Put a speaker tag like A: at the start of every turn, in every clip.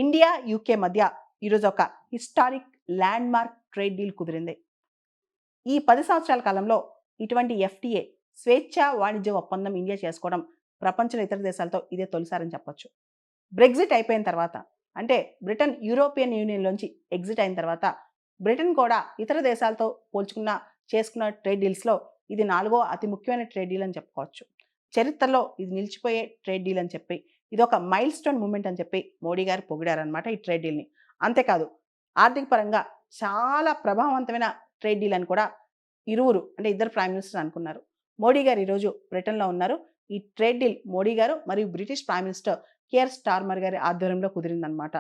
A: India, UK మధ్య ఈరోజు ఒక హిస్టారిక్ ల్యాండ్‌మార్క్ ట్రేడ్ డీల్ కుదిరింది. ఈ 10 సంవత్సరాల కాలంలో ఇటువంటి ఎఫ్‌టీఏ స్వేచ్ఛా వాణిజ్య ఒప్పందం ఇండియా చేసుకోవడం ప్రపంచంలో ఇతర దేశాలతో ఇదే తొలిసారని చెప్పొచ్చు. బ్రెగ్జిట్ అయిపోయిన తర్వాత అంటే బ్రిటన్ యూరోపియన్ యూనియన్‌లోంచి ఎగ్జిట్ అయిన తర్వాత బ్రిటన్ కూడా ఇతర దేశాలతో చేసుకున్న ట్రేడ్ డీల్స్‌లో ఇది నాలుగో అతి ముఖ్యమైన ట్రేడ్ డీల్ అని చెప్పుకోవచ్చు. చరిత్రలో ఇది నిలిచిపోయే ట్రేడ్ డీల్ అని చెప్పి ఇదొక మైల్ స్టోన్ మూవ్‌మెంట్ అని చెప్పి మోడీ గారు పొగిడారనమాట ఈ ట్రేడ్ డీల్‌ని. అంతేకాదు ఆర్థిక పరంగా చాలా ప్రభావవంతమైన ట్రేడ్ డీల్ అని కూడా ఇద్దరు ప్రైమ్ మినిస్టర్ అనుకున్నారు. మోడీ గారు ఈరోజు బ్రిటన్‌లో ఉన్నారు. ఈ ట్రేడ్ డీల్ మోడీ గారు మరియు British prime minister care Starmer గారి ఆధ్వర్యంలో కుదిరిందనమాట.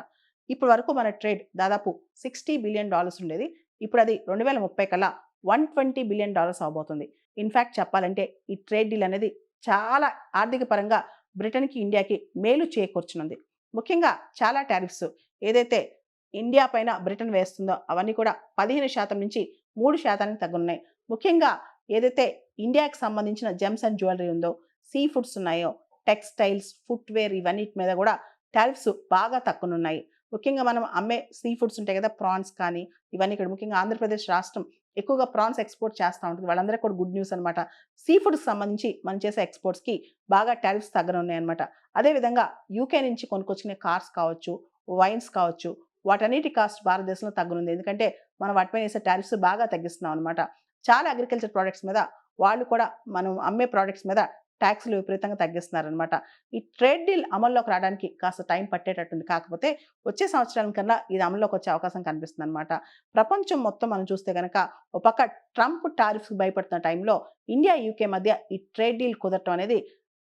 A: ఇప్పటి వరకు మన ట్రేడ్ దాదాపు $60 బిలియన్ ఉండేది. ఇప్పుడు అది 2030 కల్లా $120 బిలియన్ అవ్వబోతుంది. ఇన్‌ఫాక్ట్ చెప్పాలంటే ఈ ట్రేడ్ డీల్ అనేది చాలా ఆర్థిక పరంగా బ్రిటన్‌కి, ఇండియాకి మేలు చేకూర్చనుంది. ముఖ్యంగా చాలా టారిఫ్స్ ఏదైతే ఇండియా పైన బ్రిటన్ వేస్తుందో అవన్నీ కూడా 15% నుంచి 3% తగ్గనున్నాయి. ముఖ్యంగా ఏదైతే ఇండియాకి సంబంధించిన జెమ్స్ అండ్ జ్యువెలరీ ఉందో, సీ ఫుడ్స్ ఉన్నాయో, టెక్స్టైల్స్, ఫుట్‌వేర్ ఇవన్నిటి మీద కూడా టారిఫ్స్ బాగా తగ్గనున్నాయి. ముఖ్యంగా మనం అమ్మే సీ ఫుడ్స్ ఉంటాయి కదా! ప్రాన్స్ కానీ ఇవన్నీ కూడా ముఖ్యంగా ఆంధ్రప్రదేశ్ రాష్ట్రం ఎక్కువగా ప్రాన్స్ ఎక్స్‌పోర్ట్ చేస్తా ఉంటుంది. వాళ్ళందరికీ కూడా గుడ్ న్యూస్ అనమాట. సీ ఫుడ్‌కి సంబంధించి మనం చేసే ఎక్స్‌పోర్ట్స్‌కి బాగా టారిఫ్స్ తగ్గనున్నాయన్నమాట. అదేవిధంగా యూకే నుంచి కొనుక్కొచ్చుకునే కార్స్ కావచ్చు, వైన్స్ కావచ్చు, వాటన్నిటి కాస్ట్ భారతదేశంలో తగ్గనుంది. ఎందుకంటే మనం వాటిపైన వేసే టారిఫ్స్ బాగా తగ్గిస్తున్నాం అనమాట. చాలా అగ్రికల్చర్ ప్రొడక్ట్స్ మీద వాళ్ళు కూడా మనం అమ్మే ప్రొడక్ట్స్ మీద టాక్స్‌లు విపరీతంగా తగ్గిస్తున్నారనమాట. ఈ ట్రేడ్ డీల్ అమల్లోకి రావడానికి కాస్త టైం పట్టేటట్టుంది. కాకపోతే వచ్చే సంవత్సరానికల్లా ఇది అమల్లోకి వచ్చే అవకాశం కనిపిస్తుందనమాట. ప్రపంచం మొత్తం మనం చూస్తే గనక ఒక పక్క ట్రంప్ టారిఫ్స్‌కి భయపడుతున్న టైంలో ఇండియా, యూకే మధ్య ఈ ట్రేడ్ డీల్ కుదరటం అనేది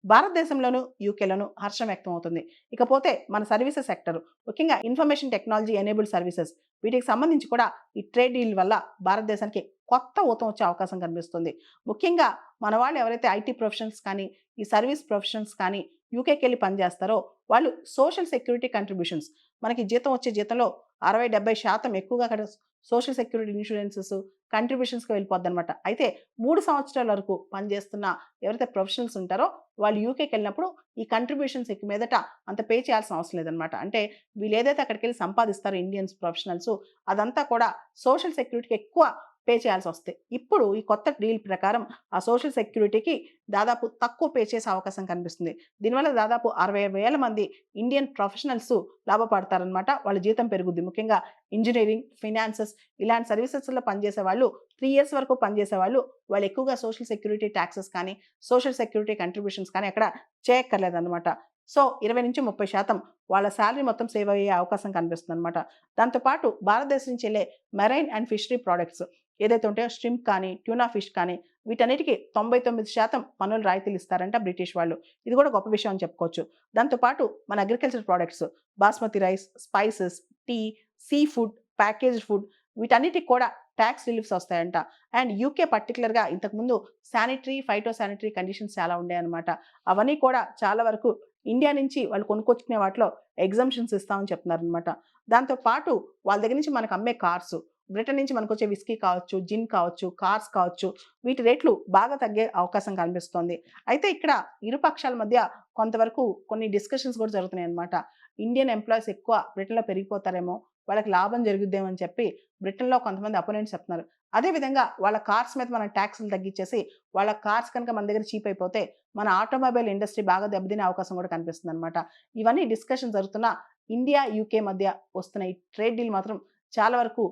A: భారతదేశంలోను, యూకేలోను హర్షం వ్యక్తం అవుతుంది. ఇకపోతే మన సర్వీసెస్ సెక్టర్ ముఖ్యంగా ఇన్ఫర్మేషన్ టెక్నాలజీ ఎనేబుల్డ్ సర్వీసెస్ వీటికి సంబంధించి కూడా ఈ ట్రేడ్ డీల్ వల్ల భారతదేశానికి కొత్త ఊతం వచ్చే అవకాశం కనిపిస్తుంది. ముఖ్యంగా మన వాళ్ళు ఎవరైతే ఐటీ ప్రొఫెషనల్స్ కానీ, ఈ సర్వీస్ ప్రొఫెషనల్స్ కానీ యూకేకెళ్ళి పనిచేస్తారో వాళ్ళు సోషల్ సెక్యూరిటీ కంట్రిబ్యూషన్స్ మనకి జీతం వచ్చే జీతంలో 60-70% ఎక్కువగా అక్కడ సోషల్ సెక్యూరిటీ ఇన్సూరెన్సెస్, కంట్రిబ్యూషన్స్‌కి వెళ్ళిపోద్దనమాట. అయితే 3 సంవత్సరాల వరకు పనిచేస్తున్న ఎవరైతే ప్రొఫెషనల్స్ ఉంటారో వాళ్ళు యూకేకెళ్ళినప్పుడు ఈ కంట్రిబ్యూషన్స్ ఇక మీదట అంత పే చేయాల్సిన అవసరం లేదనమాట. అంటే వీళ్ళేదైతే అక్కడికెళ్ళి సంపాదిస్తారో ఇండియన్స్ ప్రొఫెషనల్స్ అదంతా కూడా సోషల్ సెక్యూరిటీకి ఎక్కువ పే చేయాల్సొస్తాయి. ఇప్పుడు ఈ కొత్త డీల్ ప్రకారం ఆ సోషల్ సెక్యూరిటీకి దాదాపు తక్కువ పే చేసే అవకాశం కనిపిస్తుంది. దీనివల్ల దాదాపు 60,000 మంది ఇండియన్ ప్రొఫెషనల్స్ లాభపడతారనమాట. వాళ్ళ జీతం పెరుగుద్ది. ముఖ్యంగా ఇంజినీరింగ్, ఫినాన్సెస్ ఇలాంటి సర్వీసెస్‌లో పనిచేసే వాళ్ళు 3 ఇయర్స్ వరకు పనిచేసేవాళ్ళు వాళ్ళు ఎక్కువగా సోషల్ సెక్యూరిటీ టాక్సెస్ కానీ, సోషల్ సెక్యూరిటీ కంట్రిబ్యూషన్స్ కానీ అక్కడ చేయక్కర్లేదనమాట. సో, 20-30% వాళ్ళ సాలరీ మొత్తం సేవ్ అయ్యే అవకాశం కనిపిస్తుందనమాట. దాంతో పాటు భారతదేశం నుంచి ఎళ్ళే మెరైన్ అండ్ ఫిషరీ ప్రొడక్ట్స్ ఏదైతే ఉంటాయో ష్రింప్ కానీ, ట్యూనా ఫిష్ కానీ వీటన్నిటికి 99% పన్నులు రాయితీలు ఇస్తారంట బ్రిటిష్ వాళ్ళు. ఇది కూడా గొప్ప విషయం అని చెప్పుకోవచ్చు. దాంతో పాటు మన agriculture products basmati rice, spices, tea, seafood, packaged food వీటన్నిటికి కూడా టాక్స్ రిలీఫ్స్ వస్తాయంట. అండ్ యూకే పర్టిక్యులర్‌గా ఇంతకుముందు శానిటరీ, ఫైటో శానిటరీ కండిషన్స్ చాలా ఉండేయన్నమాట. అవన్నీ కూడా చాలా వరకు ఇండియా నుంచి వాళ్ళు కొనుక్కొచ్చుకునే వాటిలో ఎగ్జంప్షన్స్ ఇస్తామని చెప్తున్నారనమాట. దాంతో పాటు వాళ్ళ దగ్గర నుంచి మనకు అమ్మే కార్స్ బ్రిటన్ నుంచి మనకొచ్చే విస్కీ కావచ్చు, జిన్ కావచ్చు, కార్స్ కావచ్చు వీటి రేట్లు బాగా తగ్గే అవకాశం కనిపిస్తోంది. అయితే ఇక్కడ ఇరు పక్షాల మధ్య కొంతవరకు కొన్ని డిస్కషన్స్ కూడా జరుగుతున్నాయన్నమాట. ఇండియన్ ఎంప్లాయీస్ ఎక్కువ బ్రిటన్‌లో పెరిగిపోతారేమో, వాళ్ళకి లాభం జరుగుద్దేమో అని చెప్పి బ్రిటన్‌లో కొంతమంది అపోనెంట్స్ చెప్తున్నారు. అదే విధంగా వాళ్ళ కార్స్ మీద మనం టాక్స్‌లు తగ్గించేసి వాళ్ళ కార్స్ కనుక మన దగ్గర చీప్ అయిపోతే మన ఆటోమొబైల్ ఇండస్ట్రీ బాగా దెబ్బతినే అవకాశం కూడా కనిపిస్తుందన్నమాట. ఇవన్నీ డిస్కషన్ జరుగుతున్న ఇండియా, యూకే మధ్య వస్తున్న ఈ ట్రేడ్ డీల్ మాత్రం చాలా వరకు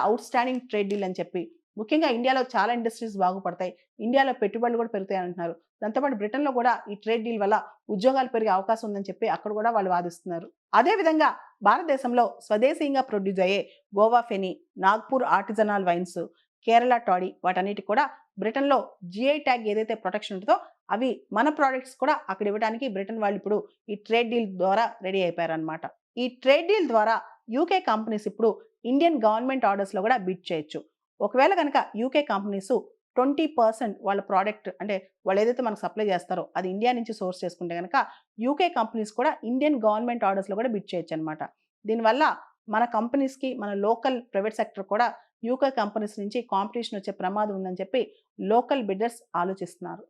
A: ఔట్‌స్టాండింగ్ ట్రేడ్ డీల్ అని చెప్పి ముఖ్యంగా ఇండియాలో చాలా ఇండస్ట్రీస్ బాగుపడతాయి. ఇండియాలో పెట్టుబడులు కూడా పెరుగుతాయి అంటున్నారు. దాంతో పాటు బ్రిటన్‌లో కూడా ఈ ట్రేడ్ డీల్ వల్ల ఉద్యోగాలు పెరిగే అవకాశం ఉందని చెప్పి అక్కడ కూడా వాళ్ళు వాదిస్తున్నారు. అదే విధంగా భారతదేశంలో స్వదేశీయంగా ప్రొడ్యూస్ అయ్యే గోవా ఫెనీ, నాగ్‌పూర్ ఆర్టిజనల్ వైన్స్, కేరళ టాడీ వాటన్నిటికి కూడా బ్రిటన్‌లో జీఐ ట్యాగ్ ఏదైతే ప్రొటెక్షన్ ఉంటదో అవి మన ప్రొడక్ట్స్ కూడా అక్కడ ఇవ్వడానికి బ్రిటన్ వాళ్ళు ఇప్పుడు ఈ ట్రేడ్ డీల్ ద్వారా రెడీ అయిపోయారన్నమాట. ఈ ట్రేడ్ డీల్ ద్వారా యూకే కంపెనీస్ ఇప్పుడు ఇండియన్ గవర్నమెంట్ ఆర్డర్స్‌లో కూడా బిడ్ చేయొచ్చు. ఒకవేళ గనక యూకే కంపెనీస్ 20% వాళ్ళ ప్రొడక్ట్ అంటే వాళ్ళేదైతే మనకు సప్లై చేస్తారో అది ఇండియా నుంచి సోర్స్ చేసుకుంటే గనక యూకే కంపెనీస్ కూడా ఇండియన్ గవర్నమెంట్ ఆర్డర్స్‌లో కూడా బిడ్ చేయొచ్చనమాట. దీనివల్ల మన కంపెనీస్‌కి మన లోకల్ ప్రైవేట్ సెక్టర్ కూడా యూకే కంపెనీస్ నుంచి కాంపిటీషన్ వచ్చే ప్రమాదం ఉందని చెప్పి లోకల్ బిడ్డర్స్ ఆలోచిస్తున్నారు.